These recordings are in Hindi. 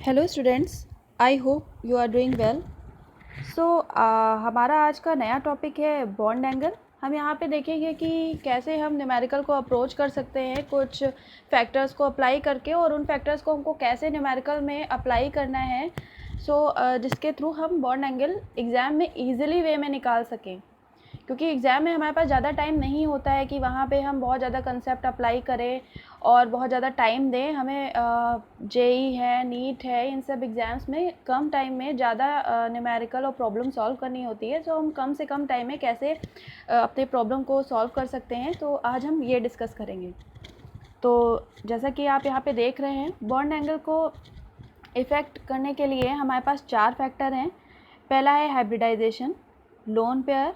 Hello students, I hope you are doing well. So हमारा आज का नया टॉपिक है बॉन्ड एंगल। हम यहाँ पे देखेंगे कि कैसे हम न्यूमेरिकल को अप्रोच कर सकते हैं कुछ फैक्टर्स को अप्लाई करके, और उन फैक्टर्स को हमको कैसे न्यूमेरिकल में अप्लाई करना है जिसके थ्रू हम बॉन्ड एंगल एग्ज़ाम में ईजिली वे में निकाल सकें। क्योंकि एग्ज़ाम में हमारे पास ज़्यादा टाइम नहीं होता है कि वहाँ पे हम बहुत ज़्यादा कंसेप्ट अप्लाई करें और बहुत ज़्यादा टाइम दें। हमें जेई है, नीट है, इन सब एग्ज़ाम्स में कम टाइम में ज़्यादा न्यूमेरिकल और प्रॉब्लम सॉल्व करनी होती है। तो हम कम से कम टाइम में कैसे अपने प्रॉब्लम को सॉल्व कर सकते हैं, तो आज हम ये डिस्कस करेंगे। तो जैसा कि आप यहाँ पे देख रहे हैं, बॉन्ड एंगल को इफ़ेक्ट करने के लिए हमारे पास 4 फैक्टर हैं। पहला है हाइब्रिडाइजेशन, लोन पेयर,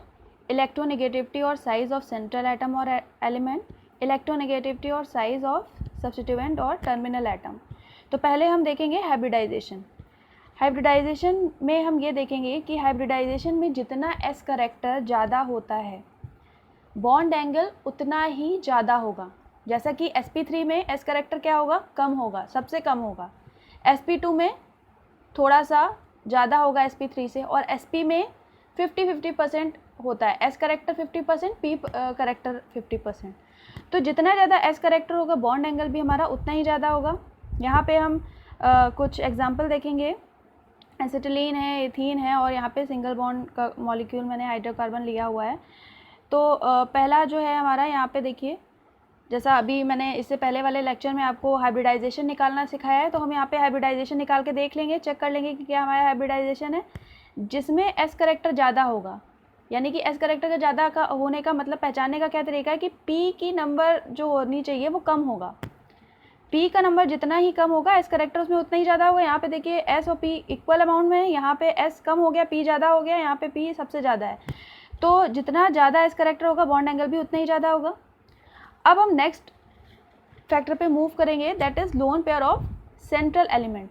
इलेक्ट्रोनेगेटिविटी और साइज ऑफ सेंट्रल एटम और एलिमेंट, इलेक्ट्रोनेगेटिविटी और साइज ऑफ सब्स्टिट्यूएंट और टर्मिनल एटम। तो पहले हम देखेंगे हाइब्रिडाइजेशन। हाइब्रिडाइजेशन में हम ये देखेंगे कि हाइब्रिडाइजेशन में जितना एस करेक्टर ज़्यादा होता है, बॉन्ड एंगल उतना ही ज़्यादा होगा। जैसा कि sp3 में एस करेक्टर क्या होगा, कम होगा, सबसे कम होगा। sp2 में थोड़ा सा ज़्यादा होगा sp3 से, और sp में 50-50% होता है। S character 50%, P character 50%। तो जितना ज़्यादा एस करेक्टर होगा, बॉन्ड एंगल भी हमारा उतना ही ज़्यादा होगा। यहाँ पे हम कुछ एग्जांपल देखेंगे। एसिटिलीन है, एथीन है, और यहाँ पे सिंगल बॉन्ड का मॉलिक्यूल मैंने हाइड्रोकार्बन लिया हुआ है। तो पहला जो है हमारा, यहाँ पे देखिए, जैसा अभी मैंने इससे पहले वाले लेक्चर में आपको हाइब्रिडाइजेशन निकालना सिखाया है, तो हम यहाँ पे हाइब्रिडाइजेशन निकाल के देख लेंगे, चेक कर लेंगे कि क्या हमारा हाइब्रिडाइजेशन है जिसमें एस करेक्टर ज़्यादा होगा। यानी कि एस करेक्टर का ज़्यादा का होने का मतलब पहचानने का क्या तरीका है कि पी की नंबर जो होनी चाहिए वो कम होगा। पी का नंबर जितना ही कम होगा, एस करेक्टर उसमें उतना ही ज़्यादा होगा। यहाँ पे देखिए एस और पी इक्वल अमाउंट में है, यहाँ पे एस कम हो गया, पी ज़्यादा हो गया, यहाँ पे पी सबसे ज़्यादा है। तो जितना ज़्यादा एस करेक्टर होगा, बॉन्ड एंगल भी उतना ही ज़्यादा होगा। अब हम नेक्स्ट फैक्टर पे मूव करेंगे, that is lone pair of central element.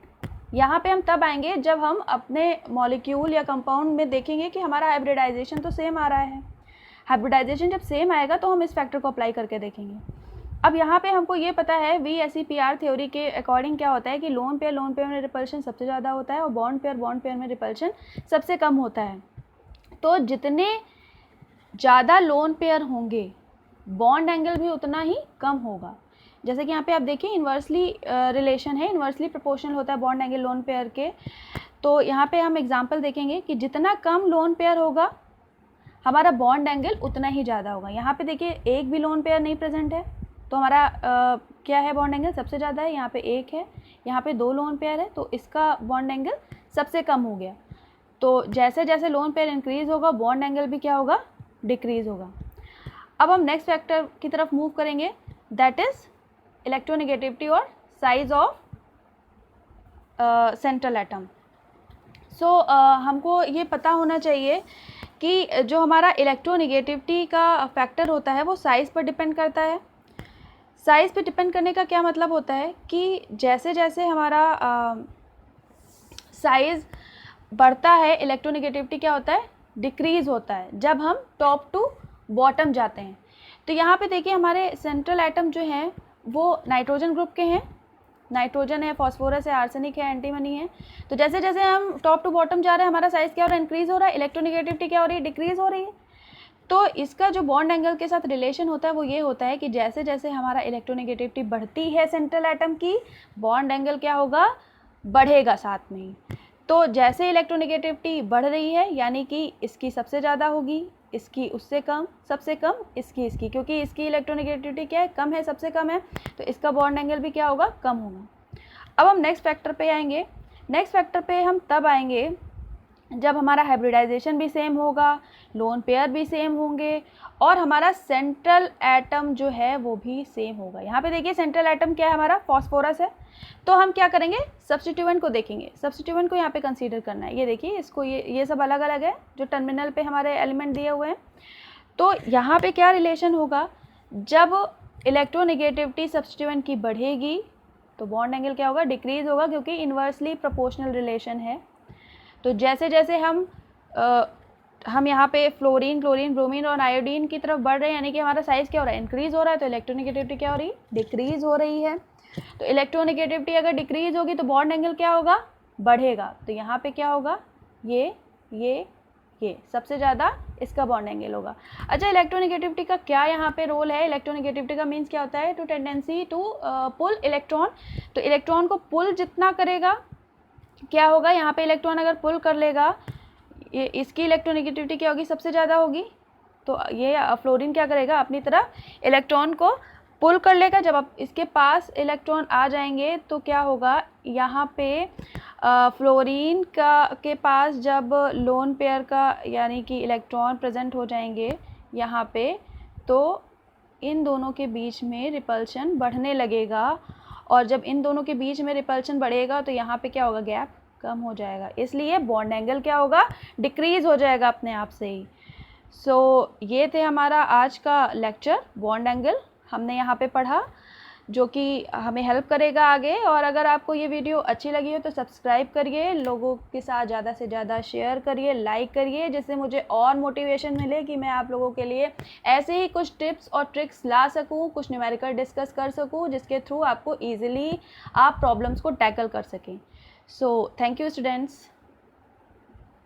यहाँ पे हम तब आएंगे जब हम अपने मॉलिक्यूल या कंपाउंड में देखेंगे कि हमारा हाइब्रिडाइजेशन तो सेम आ रहा है। हाइब्रिडाइजेशन जब सेम आएगा तो हम इस फैक्टर को अप्लाई करके देखेंगे। अब यहाँ पे हमको ये पता है VSEPR थ्योरी के अकॉर्डिंग क्या होता है कि लोन पेयर में रिपल्शन सबसे ज़्यादा होता है, और बॉन्ड पेयर में रिपल्शन सबसे कम होता है। तो जितने ज़्यादा लोन पेयर होंगे, बॉन्ड एंगल भी उतना ही कम होगा। जैसे कि यहाँ पे आप देखिए, इन्वर्सली रिलेशन है, इन्वर्सली प्रोपोर्शनल होता है बॉन्ड एंगल लोन पेयर के। तो यहाँ पे हम एग्जांपल देखेंगे कि जितना कम लोन पेयर होगा, हमारा बॉन्ड एंगल उतना ही ज़्यादा होगा। यहाँ पे देखिए एक भी लोन पेयर नहीं प्रेजेंट है, तो हमारा क्या है, बॉन्ड एंगल सबसे ज़्यादा है। यहाँ पे एक है, यहाँ पे 2 लोन पेयर है, तो इसका बॉन्ड एंगल सबसे कम हो गया। तो जैसे जैसे लोन पेयर इंक्रीज़ होगा, बॉन्ड एंगल भी क्या होगा, डिक्रीज़ होगा। अब हम नेक्स्ट फैक्टर की तरफ मूव करेंगे, दैट इज़ इलेक्ट्रोनेगेटिविटी और साइज ऑफ सेंट्रल एटम। सो हमको ये पता होना चाहिए कि जो हमारा इलेक्ट्रोनेगेटिविटी का फैक्टर होता है वो साइज़ पर डिपेंड करता है। साइज़ पे डिपेंड करने का क्या मतलब होता है कि जैसे जैसे हमारा साइज़ बढ़ता है, इलेक्ट्रोनेगेटिविटी क्या होता है, डिक्रीज़ होता है जब हम टॉप टू बॉटम जाते हैं। तो यहाँ पे देखिए हमारे सेंट्रल एटम जो हैं वो नाइट्रोजन ग्रुप के हैं। नाइट्रोजन है, फॉस्फोरस है, आर्सेनिक है, एंटीमनी है। तो जैसे जैसे हम टॉप टू बॉटम जा रहे हैं, हमारा साइज़ क्या हो रहा है, इंक्रीज़ हो रहा है। इलेक्ट्रोनेगेटिविटी क्या हो रही है, डिक्रीज़ हो रही है। तो इसका जो बॉन्ड एंगल के साथ रिलेशन होता है वो ये होता है कि जैसे जैसे हमारा इलेक्ट्रोनेगेटिविटी बढ़ती है सेंट्रल एटम की, बॉन्ड एंगल क्या होगा, बढ़ेगा साथ में ही। तो जैसे इलेक्ट्रोनेगेटिविटी बढ़ रही है, यानी कि इसकी सबसे ज़्यादा होगी, इसकी उससे कम, सबसे कम इसकी, क्योंकि इसकी इलेक्ट्रोनेगेटिविटी क्या है, कम है, सबसे कम है, तो इसका बॉन्ड एंगल भी क्या होगा, कम होगा। अब हम नेक्स्ट फैक्टर पे आएंगे। नेक्स्ट फैक्टर पे हम तब आएंगे जब हमारा हाइब्रिडाइजेशन भी सेम होगा, लोन पेयर भी सेम होंगे, और हमारा सेंट्रल एटम जो है वो भी सेम होगा। यहाँ पे देखिए सेंट्रल एटम क्या है, हमारा फॉस्फोरस है। तो हम क्या करेंगे, सब्स्टिट्यूएंट को देखेंगे। सब्स्टिट्यूएंट को यहाँ पे कंसीडर करना है। ये देखिए, इसको ये सब अलग अलग है जो टर्मिनल पे हमारे एलिमेंट दिए हुए हैं। तो यहाँ पे क्या रिलेशन होगा, जब इलेक्ट्रोनेगेटिविटी सब्स्टिट्यूएंट की बढ़ेगी तो बॉन्ड एंगल क्या होगा, डिक्रीज़ होगा, क्योंकि इन्वर्सली प्रोपोर्शनल रिलेशन है। तो जैसे जैसे हम यहाँ पे फ्लोरीन, क्लोरीन, ब्रोमीन और आयोडीन की तरफ बढ़ रहे हैं, यानी कि हमारा साइज़ क्या हो रहा है, इंक्रीज़ हो रहा है, तो इलेक्ट्रोनेगेटिविटी क्या हो रही है, डिक्रीज़ हो रही है। तो इलेक्ट्रोनेगेटिविटी अगर डिक्रीज होगी तो बॉन्ड एंगल क्या होगा, बढ़ेगा। तो यहाँ पे क्या होगा, ये सबसे ज़्यादा इसका बॉन्ड एंगल होगा। अच्छा, इलेक्ट्रोनेगेटिविटी का क्या यहाँ पे रोल है? इलेक्ट्रोनेगेटिविटी का मीन्स क्या होता है, to tendency to pull electron. तो इलेक्ट्रॉन को पुल जितना करेगा, क्या होगा यहाँ पे, इलेक्ट्रॉन अगर पुल कर लेगा, ये इसकी इलेक्ट्रोनेगेटिविटी क्या होगी, सबसे ज़्यादा होगी। तो ये फ्लोरीन क्या करेगा, अपनी तरफ इलेक्ट्रॉन को पुल कर लेगा। जब आप इसके पास इलेक्ट्रॉन आ जाएंगे तो क्या होगा, यहाँ पे फ्लोरीन के पास जब लोन पेयर का यानी कि इलेक्ट्रॉन प्रेजेंट हो जाएंगे यहाँ पे, तो इन दोनों के बीच में रिपल्शन बढ़ने लगेगा। और जब इन दोनों के बीच में रिपल्शन बढ़ेगा तो यहाँ पे क्या होगा, गैप कम हो जाएगा, इसलिए बॉन्ड एंगल क्या होगा, डिक्रीज हो जाएगा अपने आप से ही। सो ये थे हमारा आज का लेक्चर, बॉन्ड एंगल हमने यहाँ पे पढ़ा, जो कि हमें हेल्प करेगा आगे। और अगर आपको ये वीडियो अच्छी लगी हो तो सब्सक्राइब करिए, लोगों के साथ ज़्यादा से ज़्यादा शेयर करिए, लाइक करिए, जिससे मुझे और मोटिवेशन मिले कि मैं आप लोगों के लिए ऐसे ही कुछ टिप्स और ट्रिक्स ला सकूं, कुछ न्यूमेरिकल डिस्कस कर सकूं, जिसके थ्रू आपको ईजिली आप प्रॉब्लम्स को टैकल कर सकें। So thank you students.